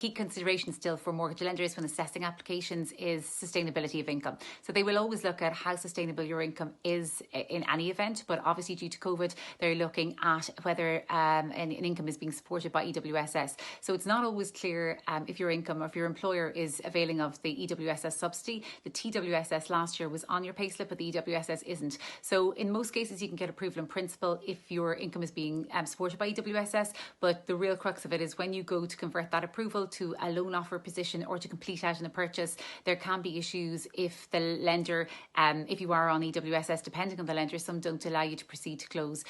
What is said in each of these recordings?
Key consideration still for mortgage lenders when assessing applications is sustainability of income. So they will always look at how sustainable your income is in any event, but obviously due to COVID, they're looking at whether an income is being supported by EWSS. So it's not always clear if your income or if your employer is availing of the EWSS subsidy. The TWSS last year was on your payslip, but the EWSS isn't. So in most cases, you can get approval in principle if your income is being supported by EWSS, but the real crux of it is when you go to convert that approval to a loan offer position or to complete out in a purchase, there can be issues if the lender, if you are on EWSS, depending on the lender, some don't allow you to proceed to close.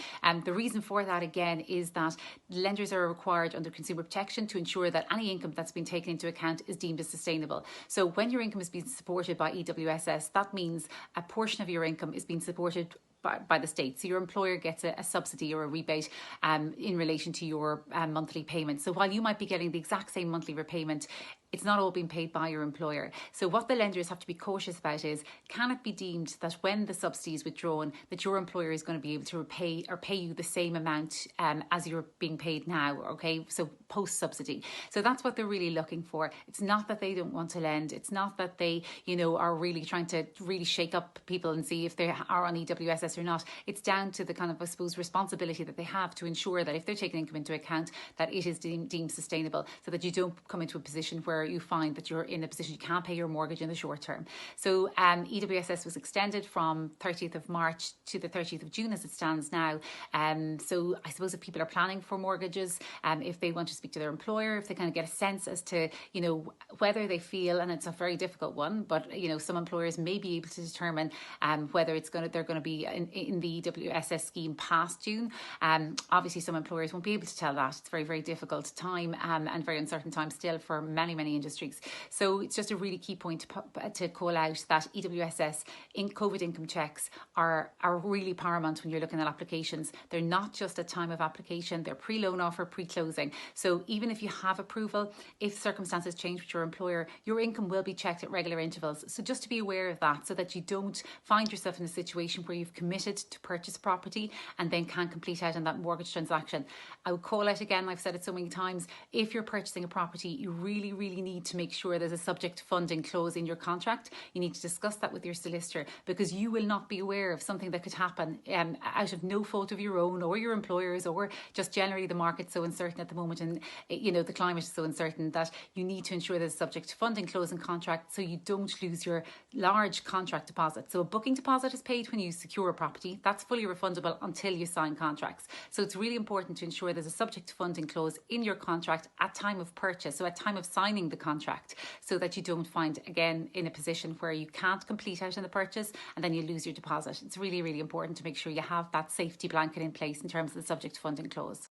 The reason for that again is that lenders are required under consumer protection to ensure that any income that's been taken into account is deemed as sustainable. So when your income is being supported by EWSS, that means a portion of your income is being supported by the state. So your employer gets a subsidy or a rebate in relation to your monthly payment. So while you might be getting the exact same monthly repayment, it's not all being paid by your employer. So what the lenders have to be cautious about is, can it be deemed that when the subsidy is withdrawn, that your employer is going to be able to repay or pay you the same amount as you're being paid now, okay? So post-subsidy. So that's what they're really looking for. It's not that they don't want to lend. It's not that they, are really trying to really shake up people and see if they are on EWSS or not. It's down to the kind of, I suppose, responsibility that they have to ensure that if they're taking income into account, that it is deemed sustainable, so that you don't come into a position where you find that you're in a position you can't pay your mortgage in the short term. So EWSS was extended from 30th of March to the 30th of June as it stands now. So I suppose if people are planning for mortgages, if they want to speak to their employer, if they kind of get a sense as to, whether they feel, and it's a very difficult one, but, some employers may be able to determine whether they're going to be in the EWSS scheme past June. Obviously, some employers won't be able to tell that. It's a very, very difficult time and very uncertain time still for many, many industries. So it's just a really key point to call out that EWSS in COVID income checks are really paramount when you're looking at applications. They're not just at time of application, they're pre-loan offer, pre-closing. So even if you have approval, if circumstances change with your employer, your income will be checked at regular intervals. So just to be aware of that, so that you don't find yourself in a situation where you've committed to purchase property and then can't complete out on that mortgage transaction. I would call out again, I've said it so many times, if you're purchasing a property, you really, really need to make sure there's a subject to funding clause in your contract. You need to discuss that with your solicitor, because you will not be aware of something that could happen out of no fault of your own or your employer's, or just generally the market's so uncertain at the moment, and the climate is so uncertain that you need to ensure there's a subject to funding clause in contract so you don't lose your large contract deposit. So a booking deposit is paid when you secure a property. That's fully refundable until you sign contracts. So it's really important to ensure there's a subject to funding clause in your contract at time of purchase, so at time of signing the contract, so that you don't find again in a position where you can't complete out on the purchase and then you lose your deposit. It's really, really important to make sure you have that safety blanket in place in terms of the subject to funding clause.